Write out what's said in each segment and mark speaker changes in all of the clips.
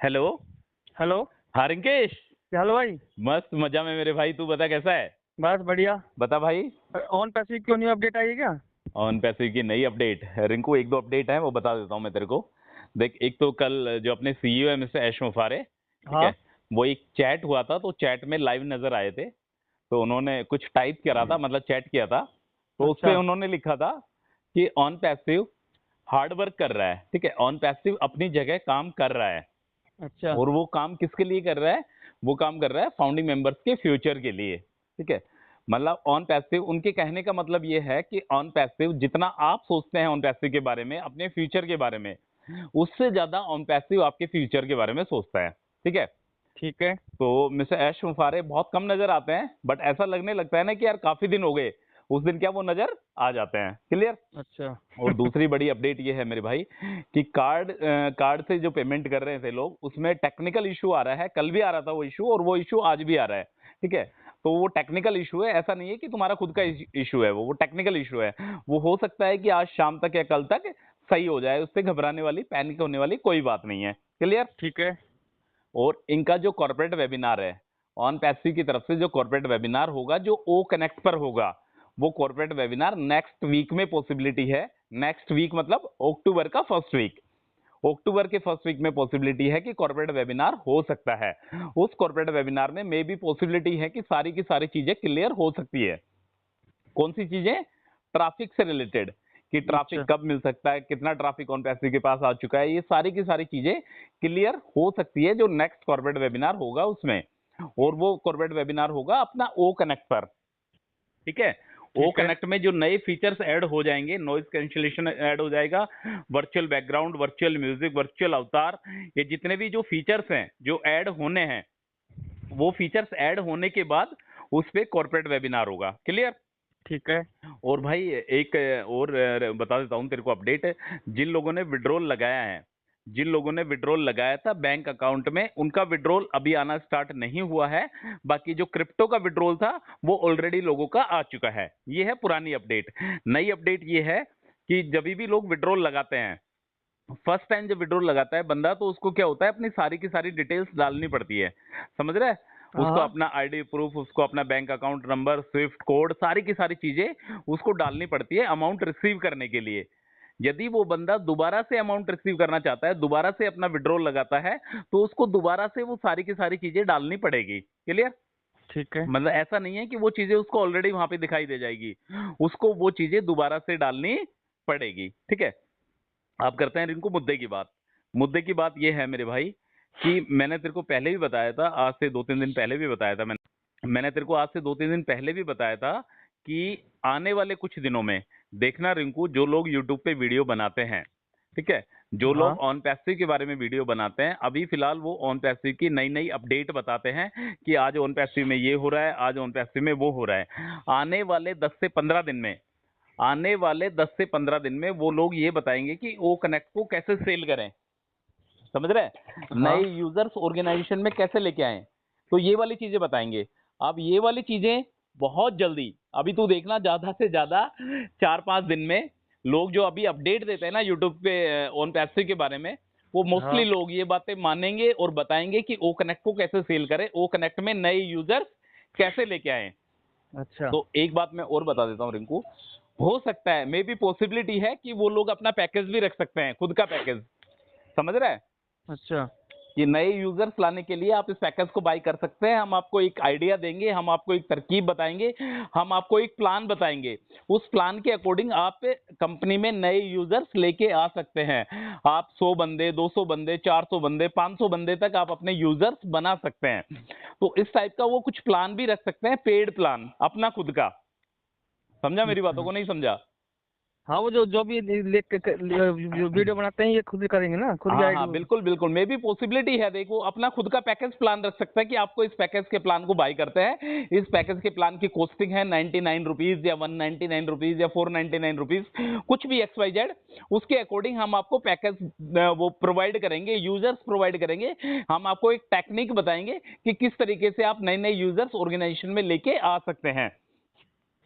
Speaker 1: Hello.
Speaker 2: Hello.
Speaker 1: हाँ रिंकेश।
Speaker 2: क्या हाल भाई?
Speaker 1: मस्त मजा में मेरे भाई, तू बता कैसा है।
Speaker 2: बस बढ़िया।
Speaker 1: बता भाई।
Speaker 2: ऑन पैसे क्यों नहीं अपडेट आई है क्या?
Speaker 1: ऑन पैसे की नई अपडेट रिंकू, एक दो अपडेट है वो बता देता हूँ मैं तेरे को। देख, एक तो कल जो अपने सीईओ है मिस्टर ऐश मुफारे, ठीक
Speaker 2: हाँ।
Speaker 1: है, वो एक चैट हुआ था तो चैट में लाइव नजर आए थे। तो उन्होंने कुछ टाइप करा था, मतलब चैट किया था। तो उस पे
Speaker 2: अच्छा।
Speaker 1: उन्होंने लिखा था कि ऑन पैसिव हार्ड वर्क कर रहा है, ठीक है, ऑन पैसिव अपनी जगह काम कर रहा है।
Speaker 2: अच्छा।
Speaker 1: और वो काम किसके लिए कर रहा है? वो काम कर रहा है फाउंडिंग मेंबर्स के फ्यूचर के लिए, ठीक है। मतलब ऑन पैसिव, उनके कहने का मतलब ये है कि ऑन पैसिव जितना आप सोचते हैं ऑन पैसिव के बारे में, अपने फ्यूचर के बारे में, उससे ज्यादा ऑन पैसिव आपके फ्यूचर के बारे में सोचता है, ठीक है।
Speaker 2: ठीक है।
Speaker 1: तो मिस्टर ऐश मुफारे बहुत कम नजर आते हैं, बट ऐसा लगने लगता है ना कि यार काफी दिन हो गए, उस दिन क्या वो नजर आ जाते हैं। क्लियर।
Speaker 2: अच्छा।
Speaker 1: और दूसरी बड़ी अपडेट ये है मेरे भाई कि कार्ड से जो पेमेंट कर रहे थे लोग, उसमें टेक्निकल इशू आ रहा है। कल भी आ रहा था वो इशू, और वो इशू आज भी आ रहा है, ठीक है। तो वो टेक्निकल इशू है, ऐसा नहीं है कि तुम्हारा खुद का इशू है, वो टेक्निकल इशू है। वो हो सकता है कि आज शाम तक या कल तक सही हो जाए, उससे घबराने वाली, पैनिक होने वाली कोई बात नहीं है। क्लियर।
Speaker 2: ठीक है।
Speaker 1: और इनका जो कॉर्पोरेट वेबिनार है, ऑन पैसिव की तरफ से जो कॉर्पोरेट वेबिनार होगा, जो ओ कनेक्ट पर होगा, वो कॉर्पोरेट वेबिनार नेक्स्ट वीक में पॉसिबिलिटी है। नेक्स्ट वीक मतलब अक्टूबर का फर्स्ट वीक। अक्टूबर के फर्स्ट वीक में पॉसिबिलिटी है कि कॉर्पोरेट वेबिनार हो सकता है। उस कॉर्पोरेट वेबिनार में मे भी पॉसिबिलिटी है कि सारी की सारी चीजें क्लियर हो सकती है। कौन सी चीजें? ट्रैफिक से रिलेटेड, कि ट्रैफिक
Speaker 2: अच्छा।
Speaker 1: कब मिल सकता है, कितना ट्रैफिक ऑन पैसिव के पास आ चुका है, ये सारी की सारी चीजें क्लियर हो सकती है जो नेक्स्ट कॉर्पोरेट वेबिनार होगा उसमें। और वो कॉर्पोरेट वेबिनार होगा अपना ओ कनेक्ट पर, ठीक है। ओ
Speaker 2: ठीक है।
Speaker 1: कनेक्ट में जो नए फीचर्स ऐड हो जाएंगे, नॉइज कैंसिलेशन ऐड हो जाएगा, virtual background, virtual music, virtual अवतार, ये जितने भी जो फीचर्स हैं जो ऐड होने हैं, वो फीचर्स ऐड होने के बाद उस पे कॉर्पोरेट वेबिनार होगा। क्लियर।
Speaker 2: ठीक है।
Speaker 1: और भाई एक और बता देता हूँ तेरे को अपडेट। जिन लोगों ने विड्रॉल लगाया है, जिन लोगों ने विड्रॉल लगाया था बैंक अकाउंट में, उनका विड्रॉल अभी आना स्टार्ट नहीं हुआ है। बाकी जो क्रिप्टो का विड्रॉल था वो ऑलरेडी लोगों का आ चुका है। ये है पुरानी अपडेट। नई अपडेट ये है कि जब भी लोग विड्रॉल लगाते हैं, फर्स्ट टाइम जब विड्रॉल लगाता है बंदा, तो उसको क्या होता है, अपनी सारी की सारी डिटेल्स डालनी पड़ती है। समझ रहा है? उसको
Speaker 2: हाँ।
Speaker 1: अपना आईडी प्रूफ, उसको अपना bank account number, Swift code, सारी की सारी चीजें उसको डालनी पड़ती है अमाउंट रिसीव करने के लिए। यदि वो बंदा दोबारा से अमाउंट रिसीव करना चाहता है, दोबारा से अपना विड्रॉल लगाता है, तो उसको दोबारा से वो सारी की सारी चीजें डालनी पड़ेगी। क्लियर।
Speaker 2: ठीक है।
Speaker 1: मतलब ऐसा नहीं है कि वो चीजें उसको ऑलरेडी वहां पे दिखाई दे जाएगी, उसको वो चीजें दोबारा से डालनी पड़ेगी, ठीक है। आप करते हैं रिंकू मुद्दे की बात। मुद्दे की बात यह है मेरे भाई कि मैंने तेरे को पहले भी बताया था, आज से 2-3 दिन पहले भी बताया था मैंने तेरे को आज से 2-3 दिन पहले भी बताया था कि आने वाले कुछ दिनों में देखना रिंकू, जो लोग यूट्यूब पे वीडियो बनाते हैं, ठीक है, जो लोग
Speaker 2: हाँ।
Speaker 1: ऑन पैसिव के बारे में वीडियो बनाते हैं, अभी फिलहाल वो ऑन पैसिव की नई नई अपडेट बताते हैं कि आज ऑन पैसिव में ये हो रहा है, आज ऑन पैसिव में वो हो रहा है। आने वाले 10 से 15 दिन में, आने वाले 10 से 15 दिन में वो लोग ये बताएंगे कि ओ कनेक्ट को कैसे सेल करें। समझ रहे हैं?
Speaker 2: हाँ।
Speaker 1: नए यूजर्स ऑर्गेनाइजेशन में कैसे लेके आए, तो ये वाली चीजें बताएंगे। अब ये वाली चीजें बहुत जल्दी, अभी तू देखना, ज्यादा से ज्यादा 4-5 दिन में लोग जो अभी अपडेट देते हैं ना यूट्यूब पे ऑन पैसिव के बारे में, वो मोस्टली
Speaker 2: हाँ।
Speaker 1: लोग ये बातें मानेंगे और बताएंगे कि ओ कनेक्ट को कैसे सेल करें, ओ कनेक्ट में नए यूजर्स कैसे लेके आए।
Speaker 2: अच्छा।
Speaker 1: तो एक बात मैं और बता देता हूँ रिंकू, हो सकता है, मे बी पॉसिबिलिटी है कि वो लोग अपना पैकेज भी रख सकते हैं, खुद का पैकेज। समझ रहा है?
Speaker 2: अच्छा।
Speaker 1: कि नए यूजर्स लाने के लिए आप इस पैकेज को बाय कर सकते हैं। हम आपको एक आइडिया देंगे, हम आपको एक तरकीब बताएंगे, हम आपको एक प्लान बताएंगे। उस प्लान के अकॉर्डिंग आप कंपनी में नए यूजर्स लेके आ सकते हैं। आप 100 बंदे, 200 बंदे, 400 बंदे, 500 बंदे तक आप अपने यूजर्स बना सकते हैं। तो इस टाइप का वो कुछ प्लान भी रख सकते हैं, पेड प्लान अपना खुद का। समझा मेरी बातों
Speaker 2: अच्छा।
Speaker 1: को? नहीं समझा?
Speaker 2: हाँ, वो जो जो भी जो वीडियो बनाते हैं ये खुद ही करेंगे ना, खुद की
Speaker 1: हाँ
Speaker 2: आईडी।
Speaker 1: हाँ, बिल्कुल बिल्कुल, मे भी पॉसिबिलिटी है। देखो, अपना खुद का पैकेज प्लान रख सकता है कि आपको इस पैकेज के प्लान को बाय करते हैं, इस पैकेज के प्लान की कॉस्टिंग है 99 रुपीज या 199 रुपीज या 499 रुपीज, कुछ भी XYZ, उसके अकॉर्डिंग हम आपको पैकेज वो प्रोवाइड करेंगे, यूजर्स प्रोवाइड करेंगे। हम आपको एक टेक्निक बताएंगे कि किस तरीके से आप नए नए यूजर्स ऑर्गेनाइजेशन में लेके आ सकते हैं।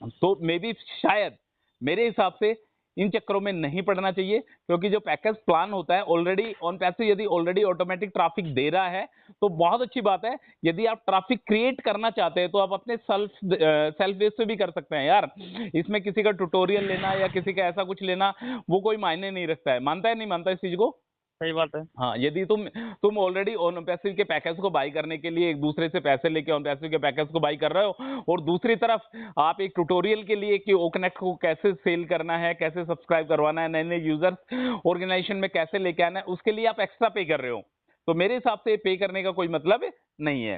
Speaker 1: तो मे बी शायद, मेरे हिसाब से इन चक्करों में नहीं पड़ना चाहिए, क्योंकि जो पैकेज प्लान होता है ऑलरेडी ऑन पैसिव यदि ऑलरेडी ऑटोमेटिक ट्रैफिक दे रहा है तो बहुत अच्छी बात है। यदि आप ट्रैफिक क्रिएट करना चाहते हैं तो आप अपने सेल्फ बेस पे भी कर सकते हैं यार। इसमें किसी का ट्यूटोरियल लेना या किसी का ऐसा कुछ लेना वो कोई मायने नहीं रखता है। मानता है नहीं मानता इस चीज को?
Speaker 2: सही बात है।
Speaker 1: हाँ, यदि तुम ऑलरेडी ऑन पैसिव के पैकेज को बाई करने के लिए एक दूसरे से पैसे लेके ऑन पैसिव के पैकेज को बाई कर रहे हो, और दूसरी तरफ आप एक ट्यूटोरियल के लिए कि ओकनेक्ट को कैसे सेल करना है, कैसे सब्सक्राइब करवाना है, नए नए यूजर्स ऑर्गेनाइजेशन में कैसे लेके आना है, उसके लिए आप एक्स्ट्रा पे कर रहे हो, तो मेरे हिसाब से पे करने का कोई मतलब नहीं है।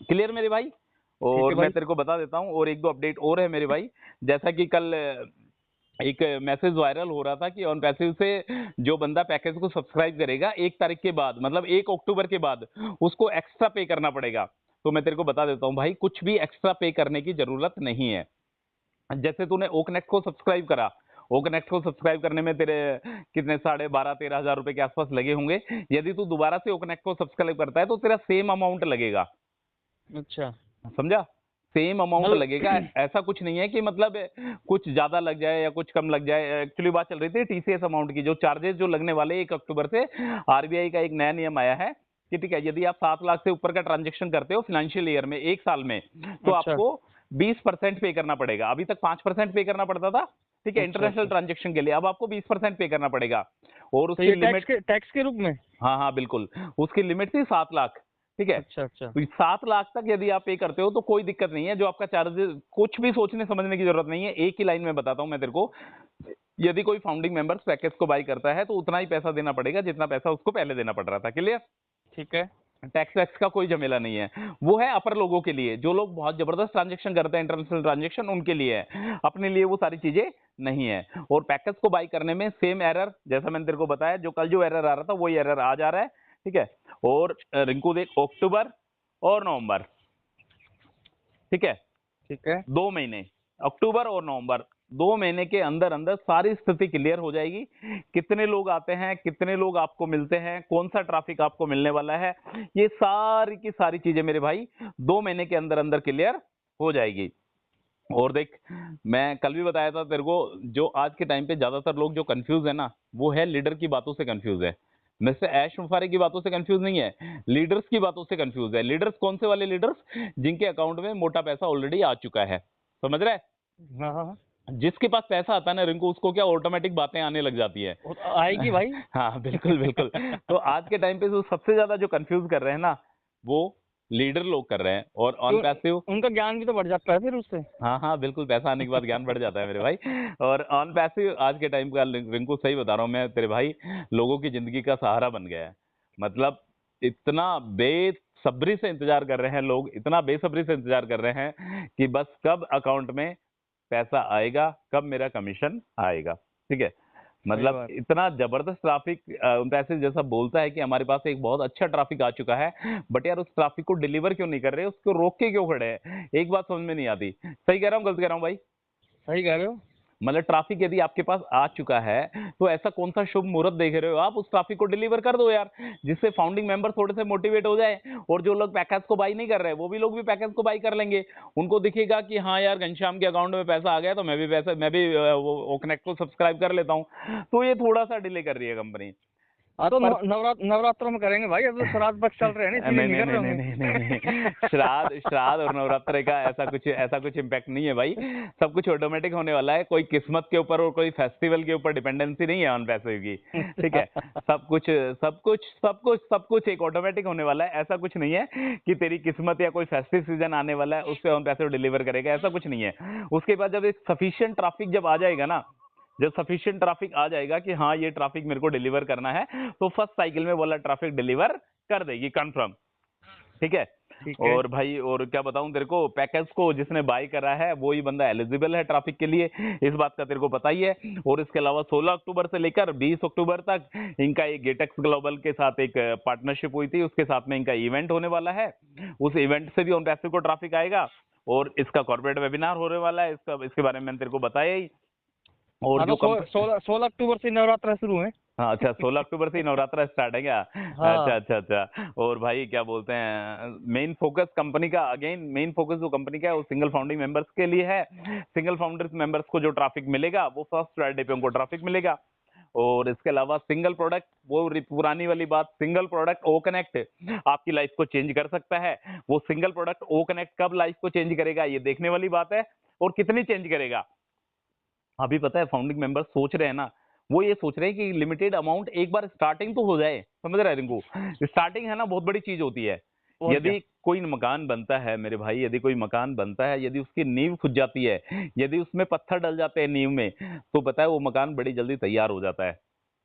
Speaker 1: क्लियर मेरे भाई? और मैं तेरे को बता देता हूँ और एक दो अपडेट और है मेरे भाई। जैसा कि कल एक मैसेज वायरल हो रहा था कि ऑन पैसिव से जो बंदा पैकेज को सब्सक्राइब करेगा 1 तारीख के बाद, मतलब 1 अक्टूबर के बाद उसको एक्स्ट्रा पे करना पड़ेगा। तो मैं तेरे को बता देता हूँ भाई, कुछ भी एक्स्ट्रा पे करने की जरूरत नहीं है। जैसे तूने ओकनेक्ट को सब्सक्राइब करा, ओकनेक्ट को सब्सक्राइब करने में तेरे कितने 12,500-13 हजार रुपए के आसपास लगे होंगे। यदि तू दोबारा से ओकनेक्ट को सब्सक्राइब करता है तो तेरा सेम अमाउंट लगेगा।
Speaker 2: अच्छा,
Speaker 1: समझा? सेम अमाउंट
Speaker 2: मतलब
Speaker 1: लगेगा। ऐसा कुछ नहीं है कि मतलब कुछ ज्यादा लग जाए या कुछ कम लग जाए। एक्चुअली बात चल रही थी टीसीएस अमाउंट की, जो चार्जेस जो लगने वाले 1 अक्टूबर से आरबीआई का एक नया नियम आया है कि ठीक है, यदि आप 7 लाख से ऊपर का ट्रांजेक्शन करते हो फाइनेंशियल ईयर में 1 साल में, तो
Speaker 2: अच्छा,
Speaker 1: आपको 20% पे करना पड़ेगा। अभी तक 5% पे करना पड़ता था, ठीक है,
Speaker 2: अच्छा,
Speaker 1: इंटरनेशनल
Speaker 2: अच्छा।
Speaker 1: ट्रांजेक्शन के लिए। अब आपको 20% पे करना पड़ेगा और
Speaker 2: तो
Speaker 1: उसकी
Speaker 2: ये
Speaker 1: लिमिट,
Speaker 2: टैक्स के रूप में?
Speaker 1: हाँ हाँ बिल्कुल, उसकी लिमिट थी 7 लाख। ठीक है,
Speaker 2: अच्छा, अच्छा।
Speaker 1: तो 7 लाख तक यदि आप पे करते हो तो कोई दिक्कत नहीं है। जो आपका चार्जेस, कुछ भी सोचने समझने की जरूरत नहीं है, एक ही लाइन में बताता हूं मैं तेरे को। यदि कोई फाउंडिंग मेंबर्स पैकेज को बाई करता है तो उतना ही पैसा देना पड़ेगा जितना पैसा उसको पहले देना पड़ रहा था। क्लियर?
Speaker 2: ठीक है।
Speaker 1: टैक्स वैक्स का कोई झमेला नहीं है। वो है अपर लोगों के लिए, जो लोग बहुत जबरदस्त ट्रांजेक्शन करते हैं, इंटरनेशनल ट्रांजेक्शन, उनके लिए है। अपने लिए वो सारी चीजें नहीं है। और पैकेज को बाई करने में सेम एरर, जैसा मैंने तेरे को बताया, जो कल जो एरर आ रहा था वही एरर आ जा रहा है। ठीक है, और रिंकू देख, अक्टूबर और नवंबर, ठीक है,
Speaker 2: ठीक है।
Speaker 1: 2 महीने, अक्टूबर और नवंबर, 2 महीने के अंदर अंदर सारी स्थिति क्लियर हो जाएगी। कितने लोग आते हैं, कितने लोग आपको मिलते हैं, कौन सा ट्रैफिक आपको मिलने वाला है, ये सारी की सारी चीजें मेरे भाई 2 महीने के अंदर अंदर क्लियर हो जाएगी। और देख, मैं कल भी बताया था तेरे को, जो आज के टाइम पे ज्यादातर लोग जो कंफ्यूज है ना, वो है लीडर की बातों से कंफ्यूज है। मिस्टर ऐश मुफारी की बातों से कंफ्यूज नहीं है, लीडर्स की बातों से कंफ्यूज है। लीडर्स कौन से वाले लीडर्स? जिनके अकाउंट में मोटा पैसा ऑलरेडी आ चुका है। समझ रहे?
Speaker 2: हाँ, हाँ।
Speaker 1: जिसके पास पैसा आता है ना रिंकू, उसको क्या ऑटोमेटिक बातें आने लग जाती है।
Speaker 2: वो तो आएगी भाई।
Speaker 1: हाँ बिल्कुल बिल्कुल। तो आज के टाइम पे जो सबसे ज्यादा जो कंफ्यूज कर रहे हैं ना, वो लीडर लोग कर रहे हैं। और ऑन पैसिव,
Speaker 2: उनका ज्ञान भी तो बढ़ जाता है फिर उससे।
Speaker 1: हाँ हाँ बिल्कुल, पैसा आने के बाद ज्ञान बढ़ जाता है मेरे भाई। और ऑन पैसिव आज के टाइम का, रिंकू सही बता रहा हूँ मैं तेरे भाई, लोगों की जिंदगी का सहारा बन गया है। मतलब इतना बेसब्री से इंतजार कर रहे हैं लोग, इतना बेसब्री से इंतजार कर रहे हैं कि बस कब अकाउंट में पैसा आएगा, कब मेरा कमीशन आएगा। ठीक है,
Speaker 2: सही
Speaker 1: मतलब
Speaker 2: बात।
Speaker 1: इतना जबरदस्त ट्रैफिक पैसे जैसा बोलता है कि हमारे पास एक बहुत अच्छा ट्रैफिक आ चुका है, बट यार उस ट्रैफिक को डिलीवर क्यों नहीं कर रहे, उसको रोक के क्यों खड़े हैं? एक बात समझ में नहीं आती। सही कह रहा हूँ गलत कह रहा हूँ भाई?
Speaker 2: सही कह रहे हो।
Speaker 1: मतलब ट्रैफिक यदि आपके पास आ चुका है तो ऐसा कौन सा शुभ मुहूर्त देख रहे हो आप, उस ट्रैफिक को डिलीवर कर दो यार, जिससे फाउंडिंग मेंबर थोड़े से मोटिवेट हो जाए। और जो लोग पैकेज को बाई नहीं कर रहे, वो भी लोग भी पैकेज को बाई कर लेंगे। उनको दिखेगा कि हाँ यार, घनश्याम के अकाउंट में पैसा आ गया तो मैं भी वो कनेक्ट को सब्सक्राइब कर लेता हूँ। तो ये थोड़ा सा डिले कर रही है कंपनी।
Speaker 2: हाँ तो
Speaker 1: पर
Speaker 2: नवरात्रों में करेंगे भाई, अब तो श्राद्ध पक्ष चल रहे हैं ना, इसीलिए
Speaker 1: नहीं
Speaker 2: नहीं
Speaker 1: नहीं
Speaker 2: कर
Speaker 1: नहीं
Speaker 2: रहे
Speaker 1: नहीं
Speaker 2: होंगे।
Speaker 1: नहीं नहीं, श्राद्ध और नवरात्र का ऐसा कुछ इम्पैक्ट नहीं है भाई। सब कुछ ऑटोमेटिक होने वाला है। कोई किस्मत के ऊपर और कोई फेस्टिवल के ऊपर डिपेंडेंसी नहीं है ऑन पैसिव की। ठीक है, सब कुछ एक ऑटोमेटिक होने वाला है। ऐसा कुछ नहीं है कि तेरी किस्मत या कोई फेस्टिव सीजन आने वाला है उससे ऑन पैसिव डिलीवर करेगा, ऐसा कुछ नहीं है। उसके बाद जब एक सफिशिएंट ट्रैफिक जब आ जाएगा ना, जब सफिशिएंट ट्रैफिक आ जाएगा कि हाँ ये ट्रैफिक मेरे को डिलीवर करना है, तो फर्स्ट साइकिल में वाला ट्रैफिक डिलीवर कर देगी, कंफर्म। ठीक है।
Speaker 2: ठीक है।
Speaker 1: और भाई और क्या बताऊं तेरे को, पैकेज को जिसने बाय करा है वो ही बंदा एलिजिबल है ट्रैफिक के लिए, इस बात का तेरे को पता ही है। और इसके अलावा 16 अक्टूबर से लेकर 20 अक्टूबर तक इनका एक गेटेक्स ग्लोबल के साथ एक पार्टनरशिप हुई थी, उसके साथ में इनका इवेंट होने वाला है। उस इवेंट से भी ऑन पैसिव को ट्रैफिक आएगा। और इसका कॉर्पोरेट वेबिनार होने वाला है, इसके बारे में मैंने तेरे को बताया ही। और
Speaker 2: हाँ
Speaker 1: जो
Speaker 2: तो 16 अक्टूबर से नवरात्र शुरू है।
Speaker 1: हाँ अच्छा, 16 अक्टूबर से ही नवरात्रा स्टार्ट है क्या?
Speaker 2: हाँ।
Speaker 1: अच्छा अच्छा अच्छा। और भाई क्या बोलते हैं, मेन फोकस कंपनी का, अगेन मेन फोकस जो कंपनी का है वो सिंगल फाउंडिंग मेंबर्स के लिए है। सिंगल फाउंडर्स मेंबर्स को जो ट्रैफिक मिलेगा वो फर्स्ट फ्राइडे पे उनको ट्रैफिक मिलेगा। और इसके अलावा सिंगल प्रोडक्ट, वो पुरानी वाली बात, सिंगल प्रोडक्ट ओ कनेक्ट आपकी लाइफ को चेंज कर सकता है। वो सिंगल प्रोडक्ट ओ कनेक्ट कब लाइफ को चेंज करेगा ये देखने वाली बात है, और कितनी चेंज करेगा। अभी पता है फाउंडिंग मेंबर्स सोच रहे हैं ना, वो ये सोच रहे हैं कि लिमिटेड अमाउंट एक बार स्टार्टिंग तो हो जाए, समझ रहे हैं रिंकू? स्टार्टिंग है ना बहुत बड़ी चीज होती है।
Speaker 2: और क्या।
Speaker 1: यदि कोई मकान बनता है मेरे भाई, यदि कोई मकान बनता है, यदि उसकी नींव खुद जाती है, यदि उसमें पत्थर डल जाते हैं नींव में, तो पता है वो मकान बड़ी जल्दी तैयार हो जाता है।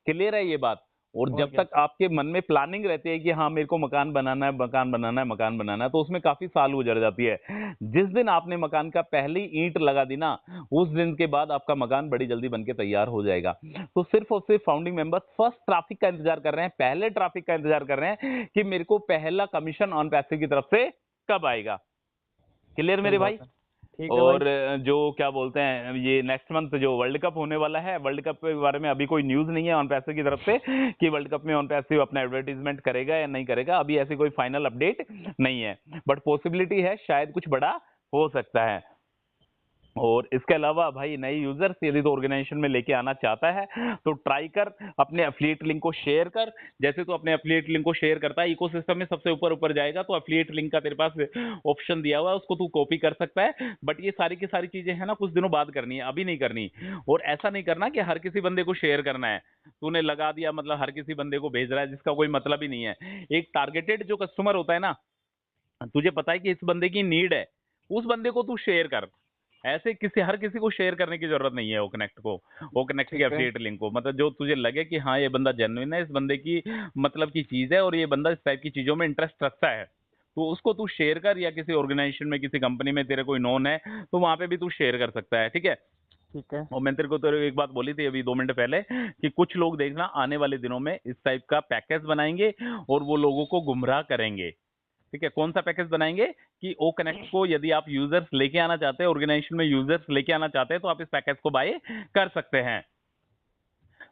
Speaker 1: क्लियर है ये बात? और
Speaker 2: और
Speaker 1: जब
Speaker 2: क्या।
Speaker 1: तक आपके मन में प्लानिंग रहती है कि हाँ मेरे को मकान बनाना है, मकान बनाना है, मकान बनाना है, तो उसमें काफी साल गुजर जाती है। जिस दिन आपने मकान का पहली ईंट लगा दी ना, उस दिन के बाद आपका मकान बड़ी जल्दी बन के तैयार हो जाएगा। तो सिर्फ और सिर्फ फाउंडिंग मेंबर्स फर्स्ट ट्रैफिक का इंतजार कर रहे हैं, पहले ट्रैफिक का इंतजार कर रहे हैं कि मेरे को पहला कमीशन ऑन पैसिव की तरफ से कब आएगा। क्लियर
Speaker 2: सही
Speaker 1: मेरे
Speaker 2: बात
Speaker 1: भाई?
Speaker 2: है। ठीक है भाई।
Speaker 1: और जो क्या बोलते हैं, ये नेक्स्ट मंथ जो वर्ल्ड कप होने वाला है, वर्ल्ड कप के बारे में अभी कोई न्यूज नहीं है ऑन पैसे की तरफ से कि वर्ल्ड कप में ऑन पैसे अपना एडवर्टीजमेंट करेगा या नहीं करेगा, अभी ऐसी कोई फाइनल अपडेट नहीं है। बट पॉसिबिलिटी है शायद कुछ बड़ा हो सकता है। और इसके अलावा भाई नए यूजर्स यदि तो ऑर्गेनाइजेशन में लेके आना चाहता है तो ट्राई कर, अपने एफिलिएट लिंक को शेयर कर। जैसे तो अपने एफिलिएट लिंक को शेयर करता है, इकोसिस्टम में सबसे ऊपर ऊपर जाएगा तो एफिलिएट लिंक का तेरे पास ऑप्शन दिया हुआ है, उसको तू कॉपी कर सकता है। बट ये सारी की सारी चीजें है ना कुछ दिनों बाद करनी है, अभी नहीं करनी। और ऐसा नहीं करना कि हर किसी बंदे को शेयर करना है, तूने लगा दिया मतलब हर किसी बंदे को भेज रहा है जिसका कोई मतलब ही नहीं है। एक टारगेटेड जो कस्टमर होता है ना, तुझे पता है कि इस बंदे की नीड है, उस बंदे को तू शेयर कर। ऐसे किसी हर किसी को शेयर करने की जरूरत नहीं है ओ कनेक्ट को, ओ कनेक्ट के
Speaker 2: ठीक है।
Speaker 1: एफिलिएट लिंक को। मतलब जो तुझे लगे कि हाँ ये बंदा जेन्युइन है, इस बंदे की मतलब की चीज है और ये बंदा इस टाइप की चीजों में इंटरेस्ट रखता है, तो उसको तू शेयर कर। या किसी ऑर्गेनाइजेशन में किसी कंपनी में तेरे कोई नोन है तो वहां पे भी तू शेयर कर सकता है, ठीक है?
Speaker 2: ठीक है।
Speaker 1: और मैंने तेरे को तो एक बात बोली थी अभी 2 मिनट पहले कि कुछ लोग देखना आने वाले दिनों में इस टाइप का पैकेज बनाएंगे और वो लोगों को गुमराह करेंगे। ठीक है, कौन सा पैकेज बनाएंगे कि ओ कनेक्ट को यदि आप यूजर्स लेके आना चाहते हैं, ऑर्गेनाइजेशन में यूजर्स लेके आना चाहते हैं, तो आप इस पैकेज को बाय कर सकते हैं।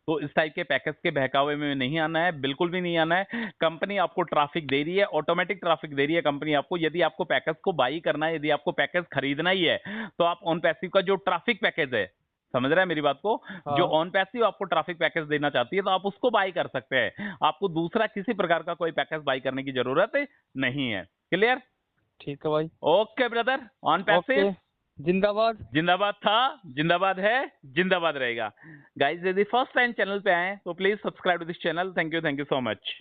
Speaker 1: तो इस टाइप के पैकेज के बहकावे में नहीं आना है, बिल्कुल भी नहीं आना है। कंपनी आपको ट्रैफिक दे रही है, ऑटोमेटिक ट्रैफिक दे रही है कंपनी आपको। यदि आपको पैकेज को बाई करना है, यदि आपको पैकेज खरीदना ही है, तो आप ऑन पैसिव का जो ट्रैफिक पैकेज है, समझ रहा है मेरी बात को? जो
Speaker 2: हाँ।
Speaker 1: ऑन पैसिव आपको ट्रैफिक पैकेज देना चाहती है तो आप उसको बाई कर सकते हैं। आपको दूसरा किसी प्रकार का कोई पैकेज बाई करने की जरूरत नहीं है। क्लियर?
Speaker 2: ठीक है भाई।
Speaker 1: Okay brother, on
Speaker 2: okay.
Speaker 1: Passive
Speaker 2: जिंदाबाद।
Speaker 1: जिंदाबाद था, जिंदाबाद है, जिंदाबाद रहेगा। गाइस यदि फर्स्ट टाइम चैनल पे आए तो please subscribe to this channel. Thank you so much.